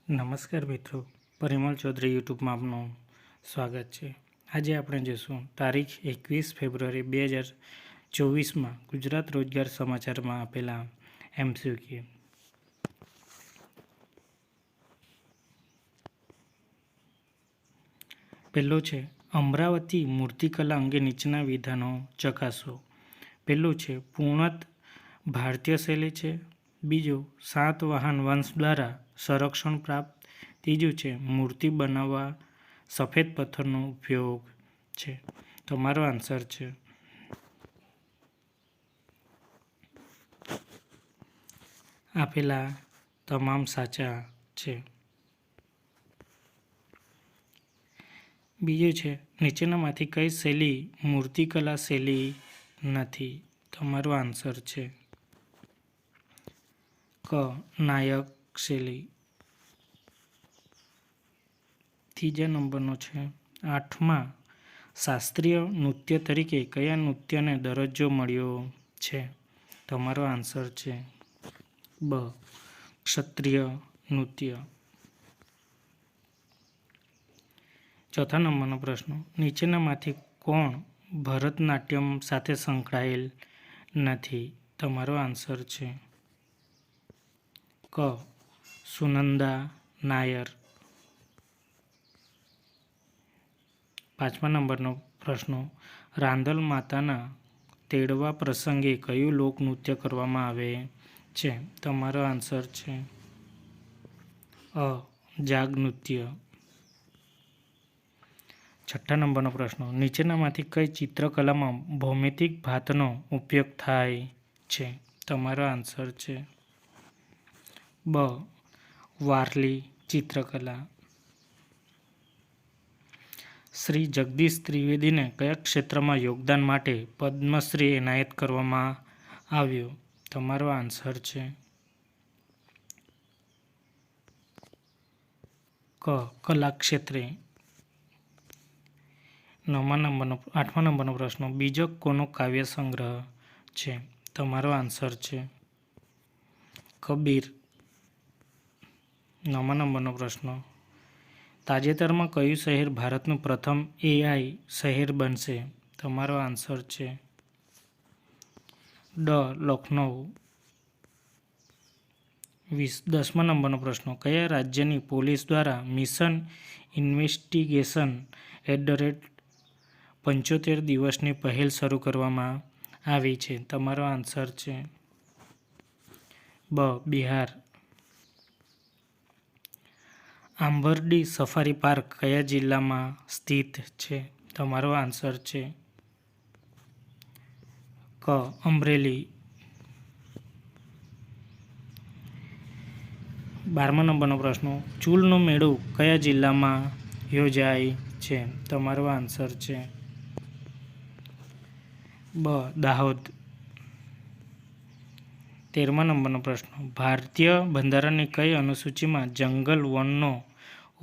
નમસ્કાર મિત્રો, પરિમલ ચૌધરી યુટ્યુબમાં આપનું સ્વાગત છે. આજે આપણે જોઈશું તારીખ 21 ફેબ્રુઆરી 2024માં ગુજરાત રોજગાર સમાચારમાં આપેલા MCQ. પહેલો છે અમરાવતી મૂર્તિકલા અંગે નીચેના વિધાનો ચકાસો. પહેલું છે પૂર્ણત ભારતીય શૈલી છે. બીજું સાતવાહન વંશ દ્વારા સંરક્ષણ પ્રાપ્ત. ત્રીજું છે મૂર્તિ બનાવવા સફેદ પથ્થરનો ઉપયોગ છે. તમારો આન્સર છે આપેલા તમામ સાચા છે. બીજું છે નીચેનામાંથી કઈ શૈલી મૂર્તિકલા શૈલી નથી? તમારો આન્સર છે ક નાયક શૈલી. ત્રીજા નંબરનો છે 8મા શાસ્ત્રીય નૃત્ય તરીકે કયા નૃત્યને દરજ્જો મળ્યો છે? તમારો આન્સર છે બ ક્ષત્રિય નૃત્ય. ચોથા નંબરનો પ્રશ્ન નીચેનામાંથી કોણ ભરતનાટ્યમ સાથે સંકળાયેલ નથી? તમારો આન્સર છે ક સુનંદા નાયર. પાંચમા નંબરનો પ્રશ્ન રાંદલ માતાના તેડવા પ્રસંગે કયું લોકનૃત્ય કરવામાં આવે છે? તમારો આન્સર છે અ જાગ નૃત્ય. છઠ્ઠા નંબરનો પ્રશ્ન નીચેનામાંથી કઈ ચિત્રકલામાં ભૌમિતિક ભાતનો ઉપયોગ થાય છે? તમારો આન્સર છે બ વારલી ચિત્રકલા. શ્રી જગદીશ ત્રિવેદીને કયા ક્ષેત્રમાં યોગદાન માટે પદ્મશ્રી એનાયત કરવામાં આવ્યો? તમારો આન્સર છે ક કલા ક્ષેત્રે. આઠમા નંબરનો પ્રશ્ન બીજક કોનો કાવ્ય સંગ્રહ છે? તમારો આન્સર છે કબીર. નવમા નંબરનો પ્રશ્ન તાજેતરમાં કયું શહેર ભારતનું પ્રથમ AI શહેર બનશે? તમારો આન્સર છે ડ લખનઉ. 10મા નંબરનો પ્રશ્ન કયા રાજ્યની પોલીસ દ્વારા મિશન ઇન્વેસ્ટિગેશન @75 દિવસની પહેલ શરૂ કરવામાં આવી છે? તમારો આન્સર છે બ બિહાર. આંબરડી સફારી પાર્ક કયા જિલ્લામાં સ્થિત છે? તમારો આન્સર છે ક અમરેલી. 12મા નંબરનો પ્રશ્ન ચૂલનો મેળો કયા જિલ્લામાં યોજાય છે? તમારો આન્સર છે બ દાહોદ. 13મા નંબરનો પ્રશ્ન ભારતીય બંધારણની કઈ અનુસૂચિમાં જંગલ વનનો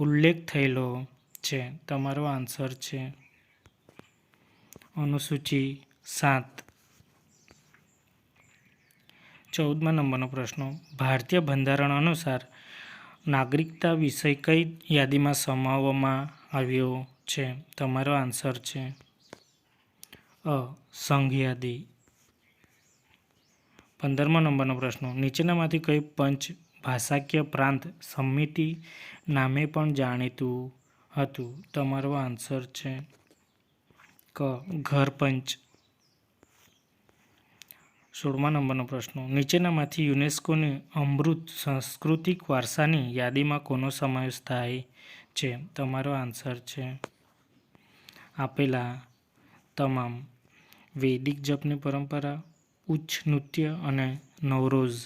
ઉલ્લેખ થયેલો છે? તમારો આન્સર છે અનુસૂચિ 7. 14મા નંબરનો પ્રશ્ન ભારતીય બંધારણ અનુસાર નાગરિકતા વિષય કઈ યાદીમાં સમાવવામાં આવ્યો છે? તમારો આન્સર છે અ સંઘ યાદી. 15મા નંબરનો પ્રશ્ન નીચેનામાંથી કઈ પંચ ભાષાકીય પ્રાંત સમિતિ નામે પણ જાણીતું હતું? તમારો આન્સર છે ક ઘર પંચ. 16મા નંબરનો પ્રશ્ન નીચેનામાંથી યુનેસ્કોની અમૃત સાંસ્કૃતિક વારસાની યાદીમાં કોનો સમાવેશ થાય છે? તમારો આન્સર છે આપેલા તમામ. વૈદિક જપની પરંપરા, ઉચ્ચ નૃત્ય અને નવરોઝ.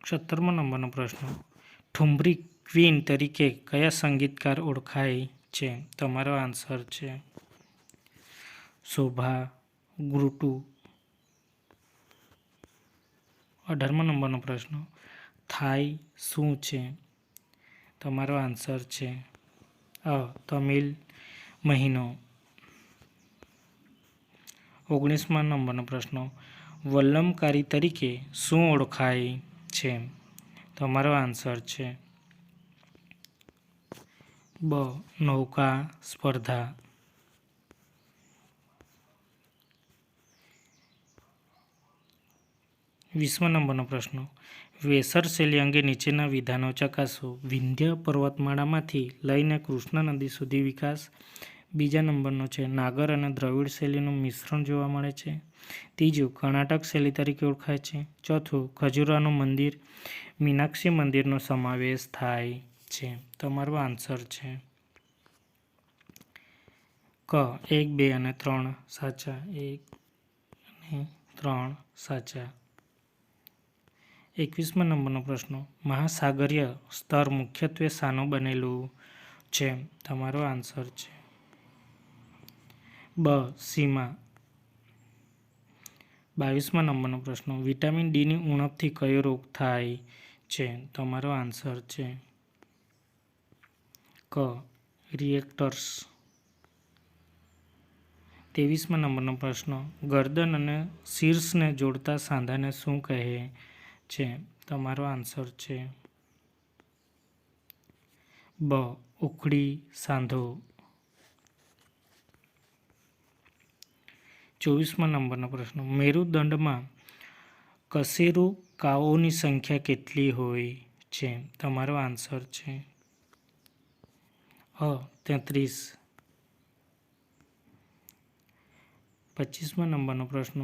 17મા નંબરનો પ્રશ્ન ઠુમરી ક્વીન તરીકે કયા સંગીતકાર ઓળખાય છે? તમારો આન્સર છે શોભા ગુરટુ. 18મા નંબરનો પ્રશ્ન થાઈ શું છે? તમારો આન્સર છે તમિલ મહિનો. 19મા નંબરનો પ્રશ્ન, વલ્લમકારી તરીકે શું ઓળખાય છે? તમારો આન્સર છે બ. નૌકા સ્પર્ધા. 20મા નંબરનો પ્રશ્ન, વેસર શૈલી અંગે નીચેના વિધાનો ચકાસો. વિંધ્ય પર્વતમાળામાંથી લઈને કૃષ્ણા નદી સુધી વિકાસ. બીજા નંબરનો છે નાગર અને દ્રવિડ શૈલીનું મિશ્રણ જોવા મળે છે. ત્રીજું, કર્ણાટક શૈલી તરીકે ઓળખાય છે. ચોથું, ખજુરાનું મંદિર, મીનાક્ષી મંદિરનો સમાવેશ થાય છે. તમારો આન્સર છે ક. 1, 2 અને 3 સાચા. 1 અને 3 સાચા. 21મા નંબરનો પ્રશ્ન, મહાસાગરીય સ્તર મુખ્યત્વે શાનું બનેલું છે? તમારો આન્સર છે બ. સીમા. 22મા નંબરનો પ્રશ્ન, વિટામિન ડીની ઉણપથી કયો રોગ થાય છે? તમારો આન્સર છે ક. રિએક્ટર્સ. 23મા નંબરનો પ્રશ્ન, ગરદન અને શીર્ષને જોડતા સાંધાને શું કહે છે? તમારો આન્સર છે બ. ઉખડી સાંધો. 24મા નંબરનો પ્રશ્ન, મેરુદંડમાં કશેરુકાઓની સંખ્યા કેટલી હોય છે? તમારો આન્સર છે 33. 25મા નંબરનો પ્રશ્ન,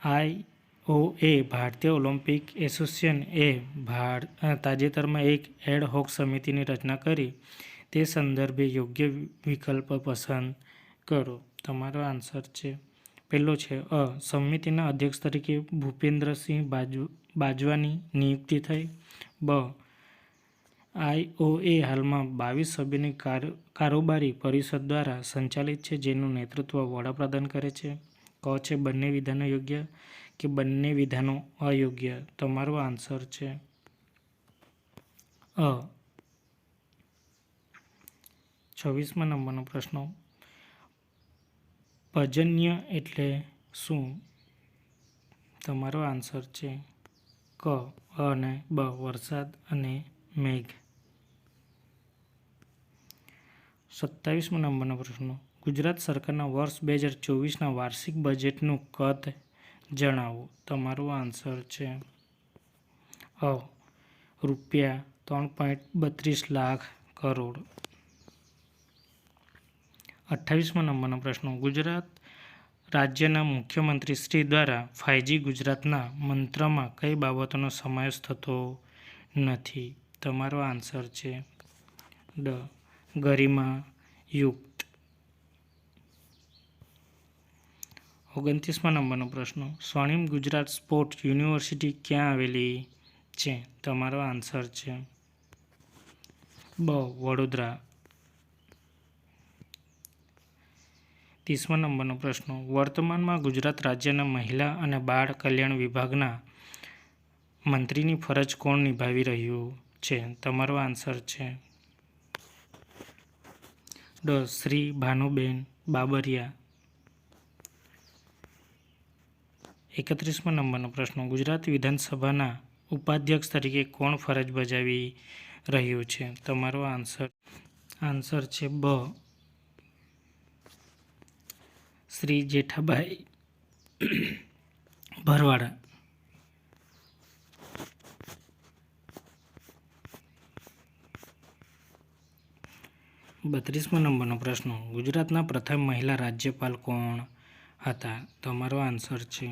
IOA ભારતીય ઓલિમ્પિક એસોસિએશન એ તાજેતરમાં એક એડ હોક સમિતિની રચના કરી. તે સંદર્ભે યોગ્ય વિકલ્પ પસંદ કરો. તમારો આન્સર છે પહેલો છે અ. સમિતિના અધ્યક્ષ તરીકે ભૂપેન્દ્રસિંહ બાજવાની નિયુક્તિ થઈ. બ. IOA હાલમાં 22 સભ્યોની કારોબારી પરિષદ દ્વારા સંચાલિત છે, જેનું નેતૃત્વ વડાપ્રધાન કરે છે. ક છે બંને વિધાનો યોગ્ય કે બંને વિધાનો અયોગ્ય. તમારો આન્સર છે અ. 26મા નંબરનો પ્રશ્ન, પર્જન્ય એટલે શું? તમારો આન્સર છે ક. અ અને બ. વરસાદ અને મેઘ. 27મા નંબરનો પ્રશ્ન, ગુજરાત સરકારના વર્ષ 2024ના વાર્ષિક બજેટનું કદ જણાવો. તમારો આન્સર છે અ. રૂપિયા 3.32 લાખ કરોડ. 28મા નંબરનો પ્રશ્ન, ગુજરાત રાજ્યના મુખ્યમંત્રી શ્રી દ્વારા 5G ગુજરાતના મંત્રમાં કઈ બાબતોનો સમાવેશ થતો નથી? તમારો આન્સર છે ડ. ગરિમાયુક્ત. 29મા નંબરનો પ્રશ્ન, સ્વર્ણિમ ગુજરાત સ્પોર્ટ યુનિવર્સિટી ક્યાં આવેલી છે? તમારો આન્સર છે બ. વડોદરા. 30મા નંબરનો પ્રશ્ન, વર્તમાનમાં ગુજરાત રાજ્યના મહિલા અને બાળ કલ્યાણ વિભાગના મંત્રીની ફરજ કોણ નિભાવી રહ્યું છે? તમારો આન્સર છે ડ. શ્રી ભાનુબેન બાબરિયા. 31મા નંબરનો પ્રશ્ન, ગુજરાત વિધાનસભાના ઉપાધ્યક્ષ તરીકે કોણ ફરજ બજાવી રહ્યું છે? તમારો આન્સર છે બ. શ્રી જેઠાભાઈ ભરવાડ. 32મા નંબરનો પ્રશ્ન, ગુજરાતના પ્રથમ મહિલા રાજ્યપાલ કોણ હતા? તમારો આન્સર છે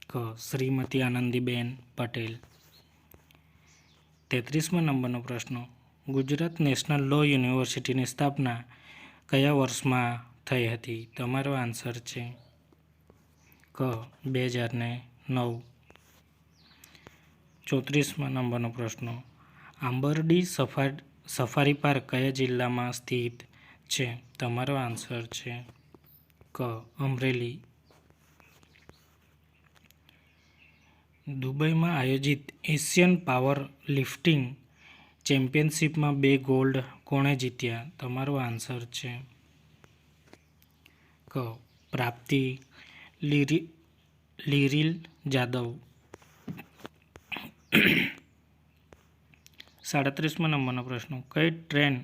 ક. શ્રીમતી આનંદીબેન પટેલ. 33મા નંબરનો પ્રશ્ન, ગુજરાત નેશનલ લો યુનિવર્સિટીની સ્થાપના કયા વર્ષમાં થઈ હતી? તમારો આન્સર છે ક. 2009. 34મા નંબરનો પ્રશ્ન, આંબરડી સફારી પાર્ક કયા જિલ્લામાં સ્થિત છે? તમારો આન્સર છે ક. અમરેલી. દુબઈમાં આયોજિત એશિયન પાવર લિફ્ટિંગ ચેમ્પિયનશિપમાં 2 ગોલ્ડ કોણે જીત્યા? તમારો આન્સર છે ક. પ્રાપ્તિ લીરીલ જાદવ. 37મા નંબરનો પ્રશ્ન. કઈ ટ્રેન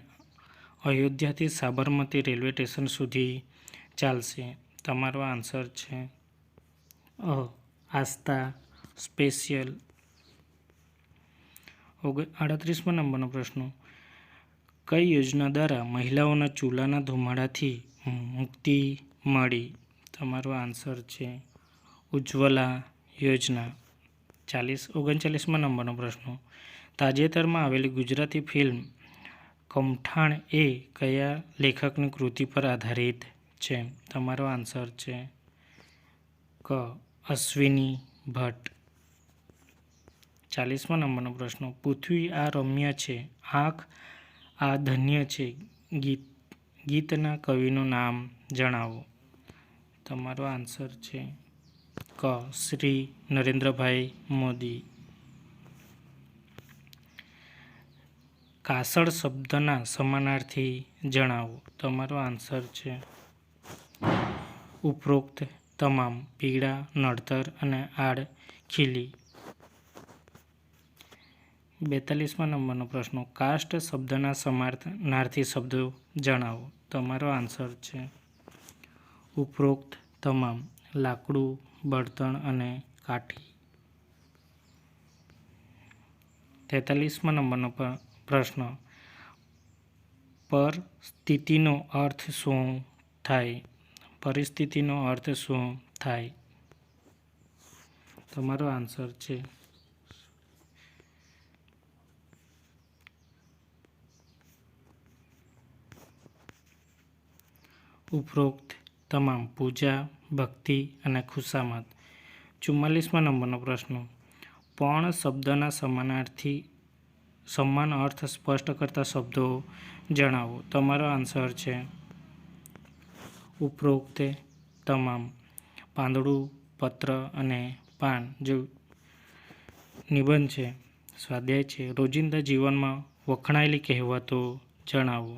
અયોધ્યાથી સાબરમતી રેલવે સ્ટેશન સુધી ચાલશે? તમારો આન્સર છે આસ્થા સ્પેશિયલ. 38મા નંબરનો પ્રશ્ન. કઈ યોજના દ્વારા મહિલાઓના ચૂલાના ધુમાડાથી મુક્તિ મળી? તમારો આન્સર છે ઉજ્જવલા યોજના. 39મા નંબરનો પ્રશ્ન. તાજેતરમાં આવેલી ગુજરાતી ફિલ્મ કમઠાણ એ કયા લેખકની કૃતિ પર આધારિત છે? તમારો આન્સર છે અશ્વિની ભટ્ટ. 40મા નંબરનો પ્રશ્ન. પૃથ્વી આ રમ્ય છે, આંખ આ ધન્ય છે ગીતના કવિનું નામ જણાવો. તમારો આન્સર છે શ્રી નરેન્દ્રભાઈ મોદી. કાસળ શબ્દના સમાનાર્થી જણાવો. તમારો આન્સર છે ઉપરોક્ત તમામ. પીળા, નડતર અને આડ ખીલી. 42મા નંબરનો પ્રશ્ન. કાસ્ટ શબ્દના સમાનાર્થી શબ્દો જણાવો. તમારો આન્સર છે ઉપરોક્ત તમામ. લાકડું, બળતણ અને કાઠી. 43મા નંબરનો પ્રશ્ન. પરિસ્થિતિનો અર્થ શું થાય? પરિસ્થિતિનો અર્થ શું થાય? તમારો આન્સર છે ઉપરોક્ત તમામ. પૂજા, ભક્તિ અને ખુશામત. 44મા નંબરનો પ્રશ્ન. પણ શબ્દના સમાન અર્થ સ્પષ્ટ કરતા શબ્દો જણાવો. તમારો આન્સર છે ઉપરોક્ત તમામ. પાંદડું, પત્ર અને પાન જે નિબંધ છે, સ્વાધ્યાય છે. રોજિંદા જીવનમાં વખણાયેલી કહેવતો જણાવો.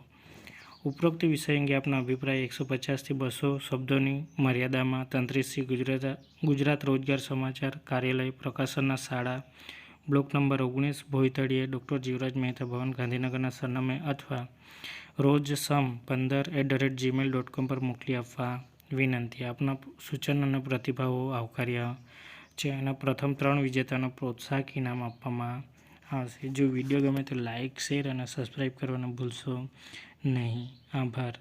ઉપરોક્ત વિષય અંગે આપના અભિપ્રાય 150થી 200 શબ્દોની મર્યાદામાં તંત્રીશ્રી ગુજરાત રોજગાર સમાચાર કાર્યાલય, પ્રકાશનના શાળા, બ્લોક નંબર 19, ભોયતળિયે, ડૉ. જીવરાજ મહેતા ભવન, ગાંધીનગરના સરનામે અથવા roj15@gmail.com પર મોકલી આપવા વિનંતી. આપના સૂચન અને પ્રતિભાવો આવકાર્ય છે અને પ્રથમ 3 વિજેતાને પ્રોત્સાહક ઇનામ આપવામાં આવશે. જો વિડીયો ગમે તો લાઇક, શેર અને સબસ્ક્રાઇબ કરવાનું ભૂલશો નહીં. આભાર.